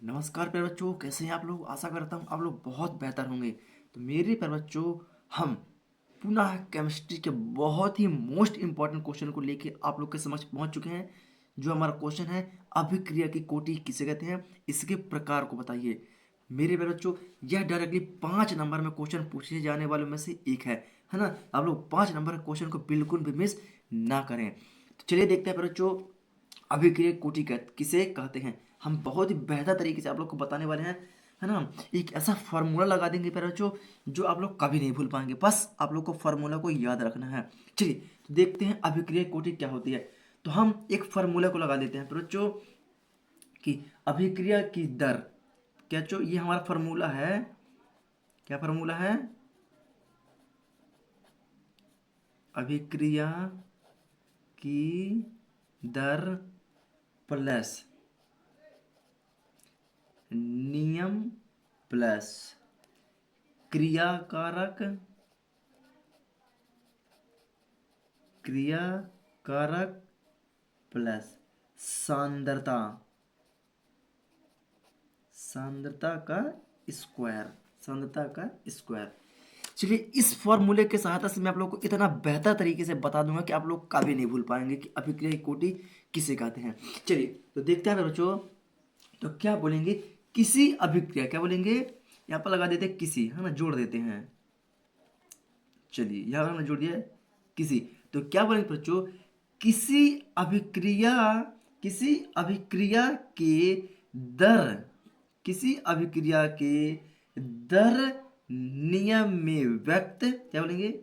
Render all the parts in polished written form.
नमस्कार प्यारे बच्चों, कैसे हैं आप लोग। आशा करता हूँ आप लोग बहुत बेहतर होंगे। तो मेरे प्यारे बच्चों, हम पुनः केमिस्ट्री के बहुत ही मोस्ट इंपॉर्टेंट क्वेश्चन को लेके आप लोग के समझ पहुंच चुके हैं। जो हमारा क्वेश्चन है, अभिक्रिया की कोटि किसे कहते हैं, इसके प्रकार को बताइए। मेरे प्यारे बच्चों, यह डायरेक्टली 5 नंबर में क्वेश्चन पूछे जाने वालों में से एक है ना। आप लोग 5 नंबर के क्वेश्चन को बिल्कुल भी मिस ना करें। तो चलिए देखते हैं प्यारे बच्चों, अभिक्रिया कोटि किसे कहते हैं। हम बहुत ही बेहतर तरीके से आप लोग को बताने वाले हैं, है ना। एक ऐसा फार्मूला लगा देंगे प्यारे बच्चों जो आप लोग कभी नहीं भूल पाएंगे। बस आप लोग को फार्मूला को याद रखना है। चलिए तो देखते हैं अभिक्रिया कोटि क्या होती है। तो हम एक फार्मूला को लगा देते हैं प्यारे बच्चों कि अभिक्रिया की दर, क्या जो ये हमारा फार्मूला है, क्या फार्मूला है, अभिक्रिया की दर प्लस नियम प्लस क्रियाकारक, क्रियाकारक प्लस सांद्रता, सांद्रता का स्क्वायर, सांद्रता का स्क्वायर। चलिए इस फॉर्मूले के सहायता से मैं आप लोग को इतना बेहतर तरीके से बता दूंगा कि आप लोग कभी नहीं भूल पाएंगे कि अभिक्रिया की कोटि किसे कहते हैं। चलिए तो देखते हैं बच्चों, तो क्या बोलेंगे, किसी अभिक्रिया, क्या बोलेंगे, यहाँ पर लगा देते हैं किसी, है ना, जोड़ देते हैं। चलिए यहाँ पर हमने जोड़ दिया है किसी। तो क्या बोलेंगे बच्चों, किसी अभिक्रिया, किसी अभिक्रिया के दर, किसी अभिक्रिया के दर नियम में व्यक्त, क्या बोलेंगे,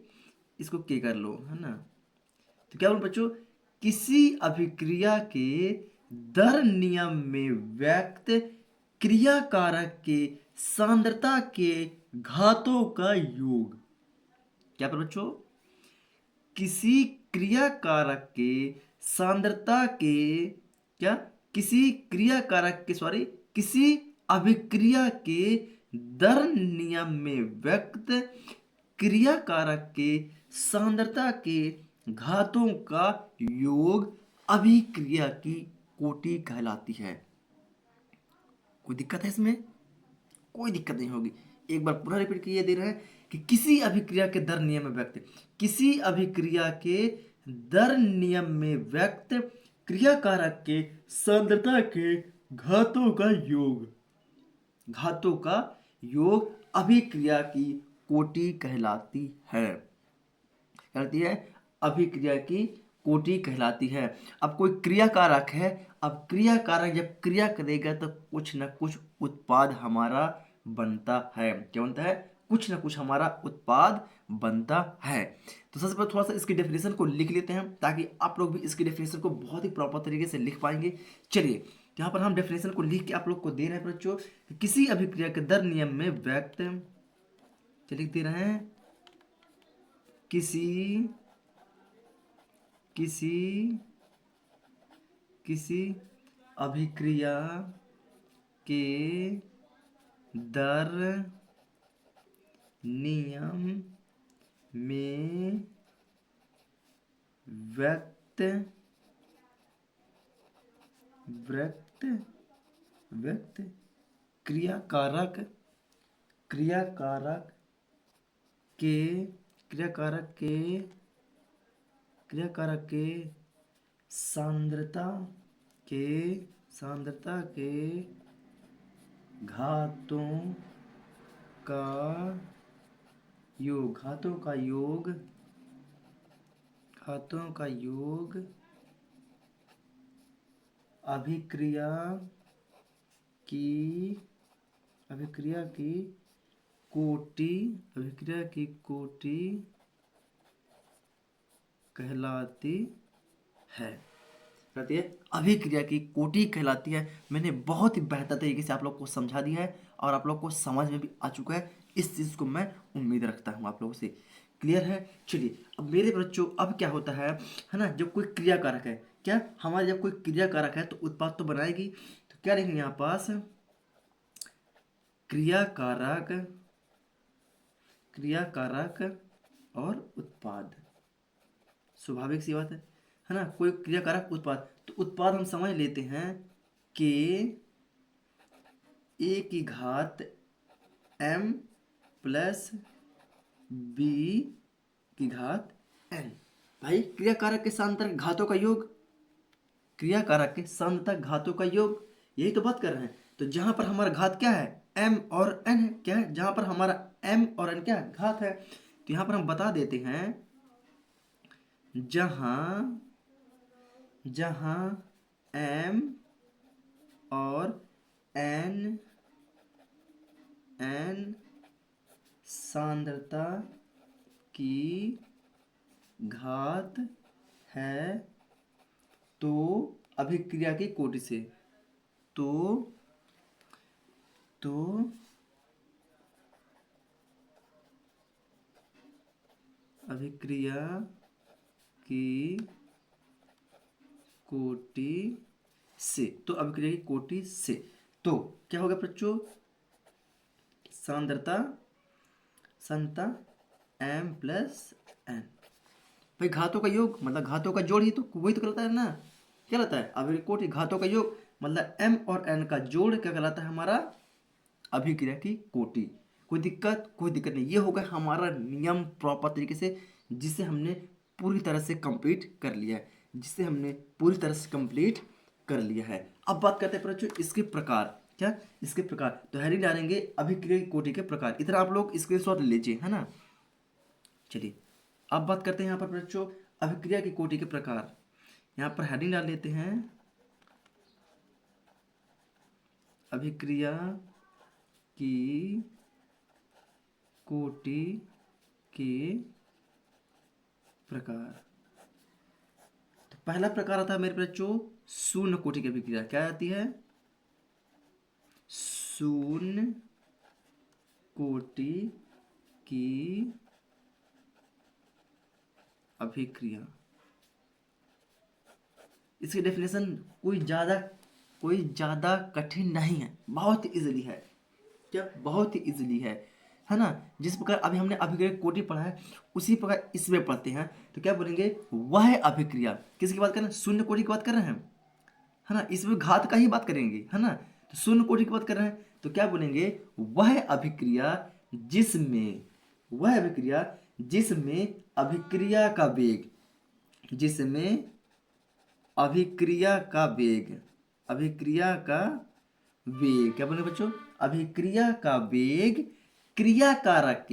इसको के कर लो, है ना। तो क्या बोल बच्चों, किसी अभिक्रिया के दर नियम में व्यक्त क्रियाकारक के सांद्रता के घातों का योग। क्या पर बच्चों, किसी क्रियाकारक के सांद्रता के, क्या, किसी क्रियाकारक के, सॉरी, किसी अभिक्रिया के दर नियम में व्यक्त क्रियाकारक के सांद्रता के घातों का योग अभिक्रिया की कोटि कहलाती है। कोई दिक्कत है इसमें? कोई दिक्कत नहीं होगी। एक बार पुनः रिपीट किए दे रहे हैं कि किसी अभिक्रिया के दर नियम में व्यक्त, किसी अभिक्रिया के दर नियम में व्यक्त क्रियाकारक के सांद्रता के घातों का योग, घातों का योग अभिक्रिया की कोटि कहलाती है, कहती है, अभिक्रिया की कोटि कहलाती है। अब कोई क्रिया कारक है, अब क्रिया कारक जब क्रिया करेगा तो कुछ ना कुछ उत्पाद हमारा बनता है। क्या बनता है? कुछ ना कुछ हमारा उत्पाद बनता है। तो सबसे पहले थोड़ा सा इसकी डेफिनेशन को लिख लेते हैं ताकि आप लोग भी इसकी डेफिनेशन को बहुत ही प्रॉपर तरीके से लिख पाएंगे। चलिए यहाँ पर हम डेफिनेशन को लिख के आप लोग को दे रहे हैं बच्चों, किसी अभिक्रिया के दर नियम में व्यक्त, लिख दे रहे हैं, किसी, किसी, किसी अभिक्रिया के दर नियम में व्यक्त, व्यक्त, व्यक्त क्रियाकारक, क्रियाकारक के, क्रियाकारक के, क्रियाकारक के सांद्रता के, सांद्रता के घातों का योग, घातों का योग, घातों का योग अभिक्रिया की, अभिक्रिया की कोटि, अभिक्रिया की कोटि कहलाती है, कहती है, अभिक्रिया की कोटि कहलाती है। मैंने बहुत ही बेहतर तरीके से आप लोग को समझा दिया है और आप लोग को समझ में भी आ चुका है। इस चीज़ को मैं उम्मीद रखता हूँ आप लोगों से। क्लियर है? चलिए अब मेरे बच्चों, अब क्या होता है ना, जब कोई क्रिया कारक है, क्या हमारे, जब कोई क्रिया कारक है तो उत्पाद तो बनाएगी। तो क्या लिखेंगे यहाँ पास, क्रिया कारक, क्रिया कारक और उत्पाद। स्वाभाविक सी बात है ना। कोई क्रिया कारक उत्पाद, तो उत्पाद हम समझ लेते हैं कि ए की घात m प्लस b की घात n। भाई क्रिया कारक के सांतक घातों का योग, क्रिया कारक के सांतक घातों का योग, यही तो बात कर रहे हैं। तो जहां पर हमारा घात क्या है, m और n है, क्या है, जहां पर हमारा m और n क्या है, घात है, तो यहां पर हम बता देते हैं जहां जहां m और n सांद्रता की घात है तो अभिक्रिया की कोटि से, तो अभिक्रिया की कोटि से, तो अभिक्रिया की कोटि से, तो क्या होगा बच्चों, सांद्रता m प्लस n। भाई घातों का योग मतलब घातों का जोड़ ही तो वही तो कहलाता है ना, क्या कहलाता है, अभिक्रिया कोटि। घातों का योग मतलब m और n का जोड़ क्या कहलाता है, हमारा अभिक्रिया की कोटि। कोई दिक्कत नहीं, ये होगा हमारा नियम प्रॉपर तरीके से, जिसे हमने पूरी तरह से कंप्लीट कर लिया है, कर लिया है। अब बात करते हैं बच्चों इसके प्रकार, क्या इसके प्रकार, तो हेडिंग डालेंगे अभिक्रिया की कोटि के प्रकार। इतना आप लोग स्क्रीनशॉट ले लीजिए, है ना। चलिए अब बात करते हैं यहाँ पर बच्चों अभिक्रिया की कोटि के प्रकार। यहाँ पर हेडिंग डाल लेते हैं अभिक्रिया की कोटि के प्रकार। तो पहला प्रकार आता है मेरे बच्चों शून्य कोटि की अभिक्रिया। क्या आती है, शून्य कोटि की अभिक्रिया। इसकी डेफिनेशन कोई ज्यादा कठिन नहीं है, बहुत इजीली है, क्या बहुत ही इजीली है ना। जिस प्रकार अभी हमने अभिक्रिया की कोटि पढ़ा है उसी प्रकार इसमें पढ़ते हैं। तो क्या बोलेंगे, वह अभिक्रिया, किसकी बात कर रहे हैं, शून्य कोटि की बात कर रहे हैं, है ना। इसमें घात का ही बात करेंगे, है ना। तो शून्य कोटि की बात कर रहे हैं तो क्या बोलेंगे, वह अभिक्रिया जिसमें अभिक्रिया का वेग, क्या बोले बच्चों, अभिक्रिया का वेग क्रियाकारक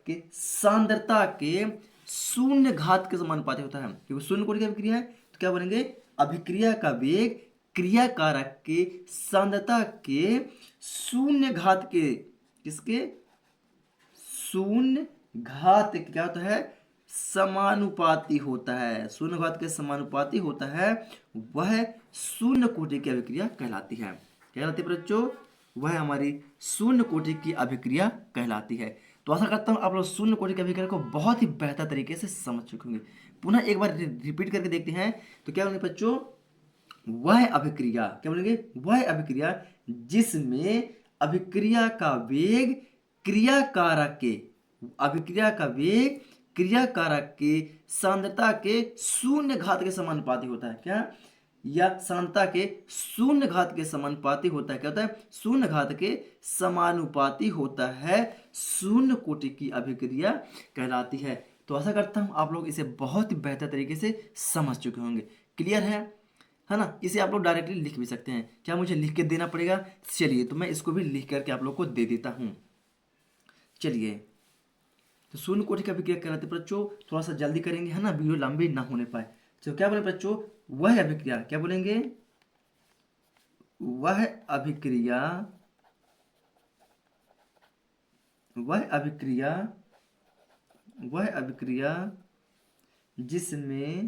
के सांद्रता के शून्य घात के समानुपाती होता है। क्योंकि शून्य कोटि की अभिक्रिया है तो क्या बोलेंगे, अभिक्रिया का वेग क्रियाकारक के सांद्रता के शून्य घात के, किसके, शून्य घात क्या होता है, समानुपाती होता है, शून्य घात के समानुपाती होता है, वह शून्य कोटि की अभिक्रिया कहलाती है। क्या कहलाती है बच्चों, वह हमारी शून्य कोटि की अभिक्रिया कहलाती है। तो आशा करता हूँ आप लोग शून्य कोटि की अभिक्रिया को बहुत ही बेहतर तरीके से समझ चुके होंगे। पुनः एक बार रिपीट करके देखते हैं। तो क्या बोलेंगे बच्चों, वह अभिक्रिया, क्या बोलेंगे, वह अभिक्रिया जिसमें अभिक्रिया का वेग क्रियाकारक के सांद्रता के शून्य घात के समानुपाती होता है। क्या, या सांद्रता के शून्य घात के समानुपाती होता है। क्या होता है, शून्य घात के समानुपाती होता है, शून्य कोटि की अभिक्रिया कहलाती है। तो आशा करता हूं आप लोग इसे बहुत ही बेहतर तरीके से समझ चुके होंगे। क्लियर है ना। इसे आप लोग डायरेक्टली लिख भी सकते हैं। क्या मुझे लिख के देना पड़ेगा, चलिए तो मैं इसको भी लिख करके आप लोग को दे देता हूं। चलिए, तो शून्य कोटि की अभिक्रिया कहलाती है बच्चों, थोड़ा सा जल्दी करेंगे, है ना, वीडियो लंबी ना होने पाए। तो क्या बोले बच्चों, वह अभिक्रिया, क्या बोलेंगे, वह अभिक्रिया जिसमें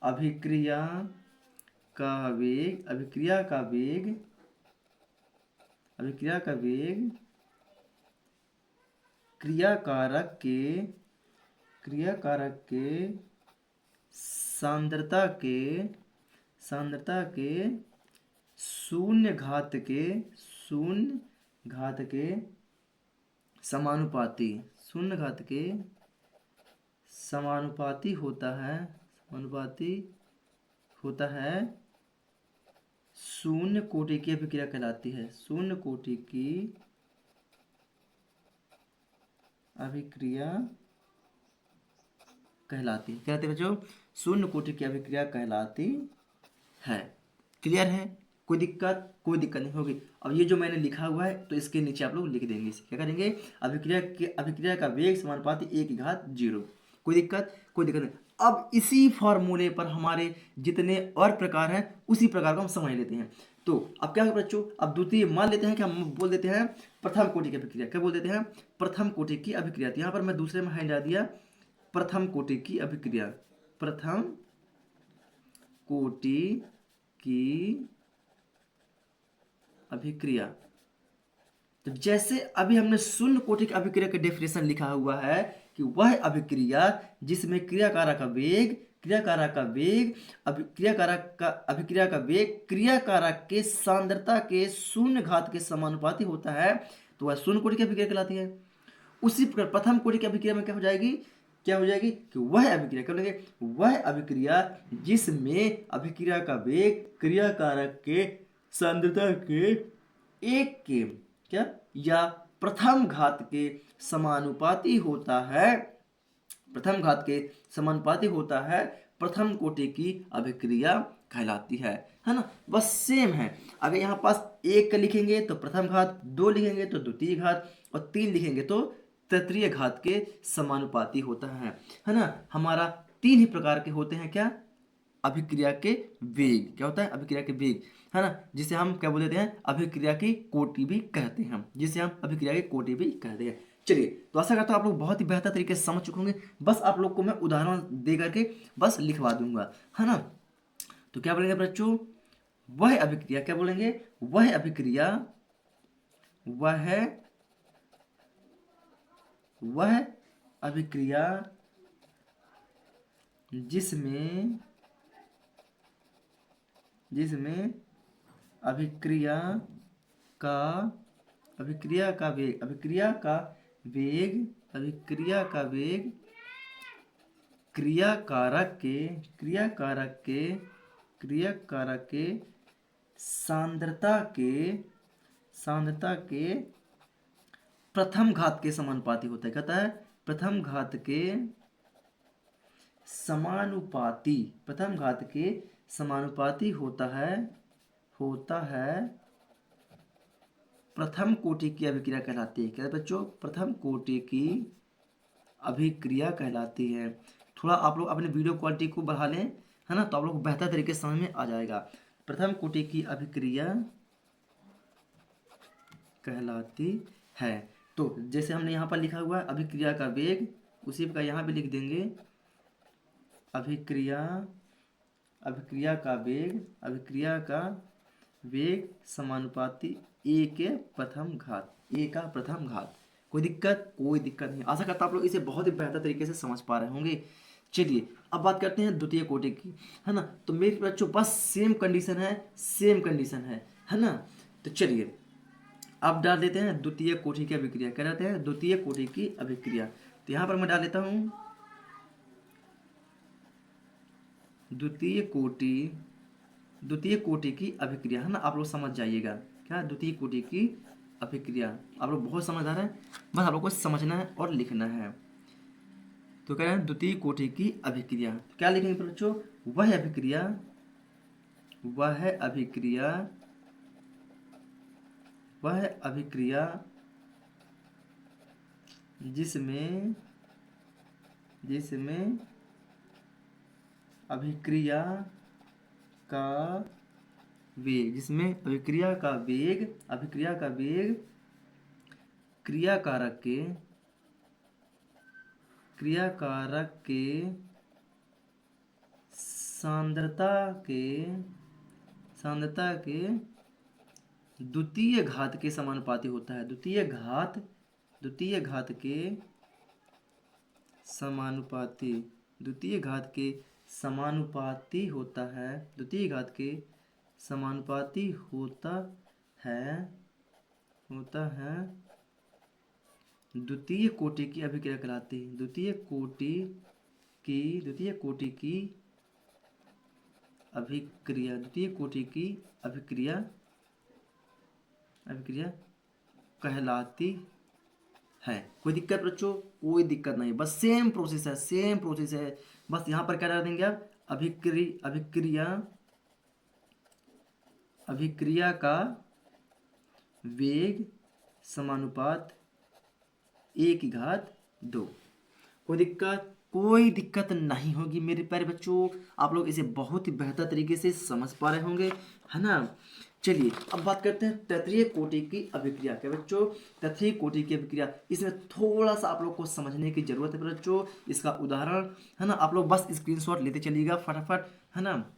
अभिक्रिया का वेग क्रियाकारक के सांद्रता के शून्य घात के समानुपाती समानुपाती होता है शून्य कोटि की अभिक्रिया कहलाती है। शून्य कोटि की अभिक्रिया कहलाती है बच्चों, शून्य कोटि की अभिक्रिया कहलाती है। क्लियर है? कोई दिक्कत नहीं होगी। अब ये जो मैंने लिखा हुआ है तो इसके नीचे आप लोग लिख देंगे। इसे क्या करेंगे? अभिक्रिया का वेग समानुपाती 1/0। कोई दिक्कत नहीं। अब इसी फॉर्मूले पर हमारे जितने और प्रकार हैं उसी प्रकार को हम समझ लेते हैं। तो अब क्या है बच्चों, अब द्वितीय मान लेते हैं कि हम बोल देते हैं प्रथम कोटि की अभिक्रिया। क्या बोल देते हैं? प्रथम कोटि की अभिक्रिया। तो यहाँ पर मैं दूसरे में हटा दिया प्रथम कोटि की अभिक्रिया। प्रथम कोटि की अभिक्रिया। तो जैसे अभी हमने शून्य कोटि की अभिक्रिया का डेफिनेशन लिखा हुआ है कि वह अभिक्रिया जिसमें अभिक्रिया का वेग क्रियाकारक के सांद्रता के शून्य घात के समानुपाती होता है, तो वह शून्य कोटि की अभिक्रिया कहलाती है। उसी प्रकार प्रथम कोटि की अभिक्रिया में क्या हो जाएगी कि वह अभिक्रिया, क्या बोलेंगे? वह अभिक्रिया जिसमें अभिक्रिया का वेग क्रियाकारक के सांद्रता के एक के क्या या प्रथम घात के समानुपाती होता है। प्रथम कोटि की अभिक्रिया कहलाती है ना? बस सेम है। अगर यहाँ पास एक का लिखेंगे तो प्रथम घात, 2 लिखेंगे तो द्वितीय घात, और 3 लिखेंगे तो तृतीय घात के समानुपाती होता है ना? हमारा 3 ही प्रकार के होते हैं। क्या? अभिक्रिया के वेग। क्या होता है? अभिक्रिया के वेग, है ना? जिसे हम क्या बोल देते हैं? अभिक्रिया की कोटि भी कहते हैं। चलिए, तो आशा करता हूँ आप लोग बहुत ही बेहतर तरीके से समझ चुके होंगे। बस आप लोग को मैं उदाहरण दे करके बस लिखवा दूंगा, है ना? तो क्या बोलेंगे बच्चों? वह अभिक्रिया, क्या बोलेंगे? वह अभिक्रिया जिसमें अभिक्रिया का वेग क्रियाकारक के सांद्रता के प्रथम घात के समानुपाती होता है। कहता है प्रथम घात के समानुपाती होता है प्रथम कोटि की अभिक्रिया कहलाती है। क्या बच्चों? प्रथम कोटि की अभिक्रिया कहलाती है। थोड़ा आप लोग अपने वीडियो क्वालिटी को बढ़ा लें, है ना? तो आप लोग बेहतर तरीके से समझ में आ जाएगा। प्रथम कोटि की अभिक्रिया कहलाती है। तो जैसे हमने यहाँ पर लिखा हुआ है अभिक्रिया का वेग, उसी का यहाँ भी लिख देंगे अभिक्रिया का वेग समानुपाती ए का प्रथम घात। कोई दिक्कत नहीं। आशा करता आप लोग इसे बहुत ही बेहतर तरीके से समझ पा रहे होंगे। चलिए, अब बात करते हैं द्वितीय कोटि की, है ना? तो मेरे बच्चों बस सेम कंडीशन है ना? तो चलिए अब डाल देते हैं द्वितीय कोटि की अभिक्रिया। क्या कहते हैं? द्वितीय कोटि की अभिक्रिया। तो यहाँ पर मैं डाल देता हूँ द्वितीय कोटि की अभिक्रिया, है ना? आप लोग समझ जाइएगा। क्या? द्वितीय कोटि की अभिक्रिया। आप लोग बहुत समझदार हैं, बस आप लोग को समझना है और लिखना है। तो कह रहे हैं द्वितीय कोटि की अभिक्रिया। क्या लिखेंगे बच्चों? वह अभिक्रिया जिसमें अभिक्रिया का वेग क्रियाकारक के सांद्रता के द्वितीय घात के समानुपाती होता है। द्वितीय घात के समानुपाती होता है द्वितीय कोटि की अभिक्रिया कहलाती है। द्वितीय कोटि द्वितीय कोटि की अभिक्रिया, द्वितीय कोटि की अभिक्रिया अभिक्रिया कहलाती है। कोई दिक्कत बच्चों? कोई दिक्कत नहीं, बस सेम प्रोसेस है, सेम प्रोसेस है। बस यहाँ पर क्या डाल देंगे आप? अभिक्रिया अभिक्रिया का वेग समानुपात 1/2। कोई दिक्कत? कोई दिक्कत नहीं होगी मेरे प्यारे बच्चों। आप लोग इसे बहुत ही बेहतर तरीके से समझ पा रहे होंगे, है ना। चलिए अब बात करते हैं तृतीय कोटि की अभिक्रिया। क्या बच्चों? तृतीय कोटि की अभिक्रिया, इसमें थोड़ा सा आप लोग को समझने की जरूरत है बच्चों। इसका उदाहरण, है ना, आप लोग बस स्क्रीनशॉट लेते चलिएगा फटाफट, है ना।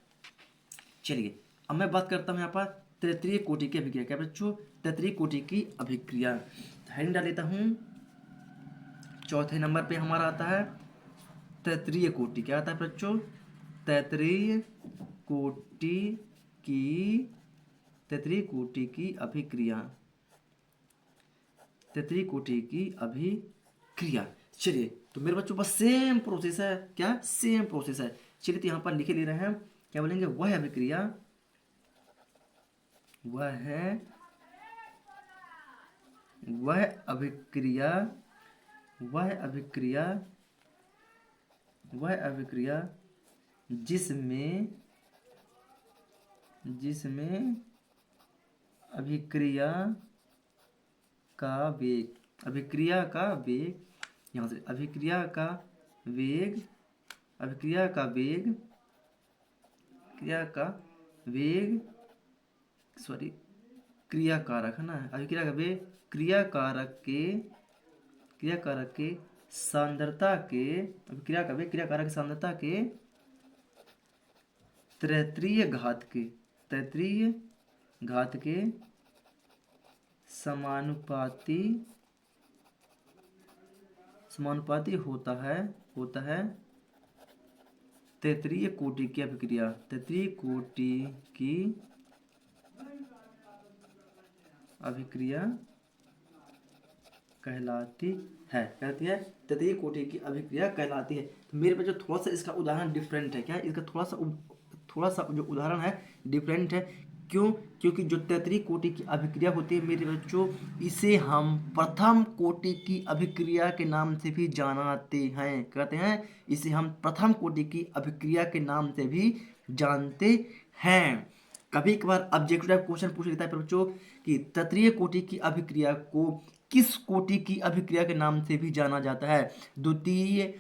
चलिए अब मैं बात करता हूँ यहाँ पर तृतीय कोटि की अभिक्रिया। क्या बच्चों? तृतीय कोटि की अभिक्रिया। हेडिंग डाल देता हूँ। चौथे नंबर पे हमारा आता है तृतीय कोटि। क्या आता है बच्चों? तृतीय कोटि की तृतीय कोटि की अभिक्रिया, तृतीय कोटि की अभिक्रिया। चलिए तो मेरे बच्चों बस सेम प्रोसेस है। क्या? सेम प्रोसेस है। चलिए तो यहाँ पर लिखे ले रहे हैं, क्या बोलेंगे? वह अभिक्रिया, वह अभिक्रिया वह अभिक्रिया वह अभिक्रिया जिसमें अभिक्रिया का वेग यहाँ से अभिक्रिया का वेग सॉरी क्रिया कारक, है ना। अभिक्रिया का वेग क्रिया कारक के सांद्रता के अभिक्रिया का वेग क्रिया कारक सांद्रता के तृतीय घात के समानुपाती होता है तृतीय कोटि की अभिक्रिया। तृतीय कोटि की अभिक्रिया कहलाती है। तृतीय कोटि की अभिक्रिया कहलाती है। तो मेरे पास जो थोड़ा सा इसका उदाहरण डिफरेंट है। क्या? इसका थोड़ा सा जो उदाहरण है डिफरेंट है। क्यों? क्योंकि जो तृतीय कोटि की अभिक्रिया होती है मेरे बच्चों, इसे हम प्रथम कोटि की अभिक्रिया के नाम से भी जानते हैं। कहते हैं इसे हम प्रथम कोटि की अभिक्रिया के नाम से भी जानते हैं। कभी कभार ऑब्जेक्टिव क्वेश्चन पूछ लेता है बच्चों कि तृतीय कोटि की अभिक्रिया को किस कोटि की अभिक्रिया के नाम से भी जाना जाता है? द्वितीय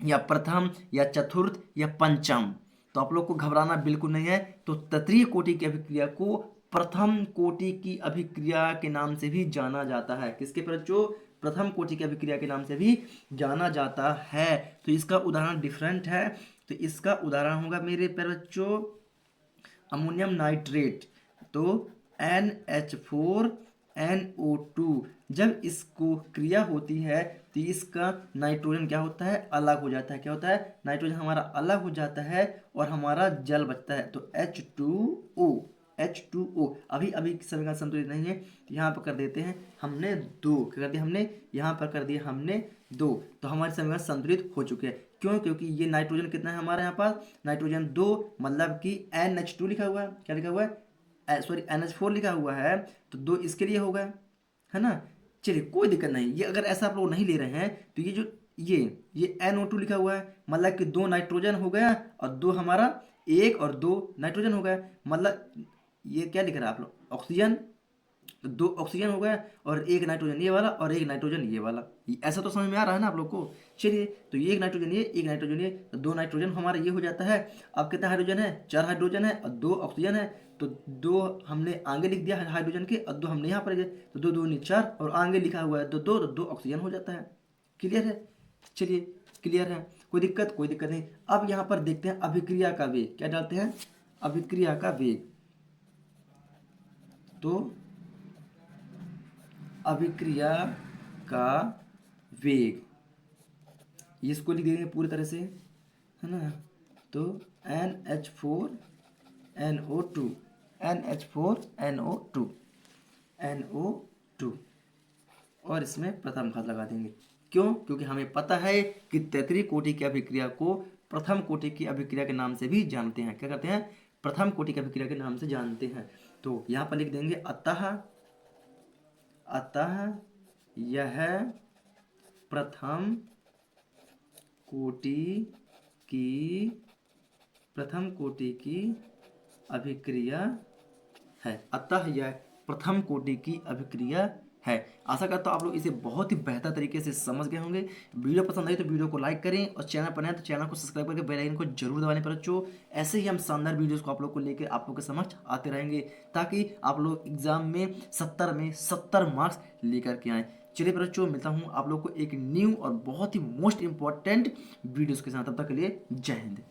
या प्रथम या चतुर्थ या पंचम? तो आप लोग को घबराना बिल्कुल नहीं है। तो तृतीय कोटि की अभिक्रिया को प्रथम कोटि की अभिक्रिया के नाम से भी जाना जाता है। किसके बच्चों? प्रथम कोटि की अभिक्रिया के नाम से भी जाना जाता है। तो इसका उदाहरण डिफरेंट है। तो इसका उदाहरण होगा मेरे बच्चों अमोनियम नाइट्रेट। तो NH4NO2 जब इसको क्रिया होती है तो इसका नाइट्रोजन क्या होता है? अलग हो जाता है। क्या होता है? नाइट्रोजन हमारा अलग हो जाता है और हमारा जल बचता है। तो H2O अभी समीकरण संतुलित नहीं है, तो यहाँ पर कर देते हैं हमने 2। क्या कर दिया हमने? यहाँ पर कर दिया हमने 2। तो हमारे समीकरण संतुलित हो चुके हैं। क्यों? क्योंकि ये नाइट्रोजन कितना है हमारे यहाँ पास? नाइट्रोजन 2, मतलब कि NH2 लिखा हुआ है। क्या लिखा हुआ है? सॉरी NH4 लिखा हुआ है, तो 2 इसके लिए होगा, है ना। चलिए कोई दिक्कत नहीं। ये अगर ऐसा आप लोग नहीं ले रहे हैं तो ये जो ये NO2 लिखा हुआ है, मतलब कि 2 नाइट्रोजन हो गया और 2 हमारा 1 और 2 नाइट्रोजन हो गया। मतलब ये क्या लिख रहा है आप लोग? ऑक्सीजन। तो 2 ऑक्सीजन हो गया और 1 नाइट्रोजन ये वाला और 1 नाइट्रोजन ये वाला। ऐसा तो समझ में आ रहा है ना आप लोग को। चलिए तो ये 1 नाइट्रोजन ये, 1 नाइट्रोजन ये, तो 2 नाइट्रोजन हमारा ये हो जाता है। अब कितना हाइड्रोजन है? 4 हाइड्रोजन है और 2 ऑक्सीजन है। तो 2 हमने आगे लिख दिया हाइड्रोजन के और 2 हमने यहाँ पर, तो 2 2 4 और आगे लिखा हुआ है तो 2 ऑक्सीजन हो जाता है। क्लियर है? चलिए क्लियर है, कोई दिक्कत नहीं। अब यहाँ पर देखते हैं अभिक्रिया का वेग। क्या डालते हैं? अभिक्रिया का वेग। तो अभिक्रिया का वेग इसको लिख देंगे पूरी तरह से, है ना। तो NH4NO2 NH4NO2 और इसमें प्रथम घात लगा देंगे। क्यों? क्योंकि हमें पता है कि तृतीय कोटि की अभिक्रिया को प्रथम कोटि की अभिक्रिया के नाम से भी जानते हैं। क्या कहते हैं? प्रथम कोटि की अभिक्रिया के नाम से जानते हैं। तो यहाँ पर लिख देंगे अतः यह प्रथम कोटि की अभिक्रिया है। अतः यह प्रथम कोटि की अभिक्रिया है। आशा करता हूँ आप लोग इसे बहुत ही बेहतर तरीके से समझ गए होंगे। वीडियो पसंद आई तो वीडियो को लाइक करें और चैनल पर नए तो चैनल को सब्सक्राइब करके बेल आइकन को जरूर दबाने पर बच्चों। ऐसे ही हम शानदार वीडियोस को आप लोग को लेकर आप लोग के समक्ष आते रहेंगे ताकि आप लोग एग्जाम में 70 में 70 मार्क्स लेकर के आएँ। चलिए बच्चों, मिलता हूँ आप लोग को एक न्यू और बहुत ही मोस्ट इंपॉर्टेंट वीडियोस के साथ। तब तक के लिए जय हिंद।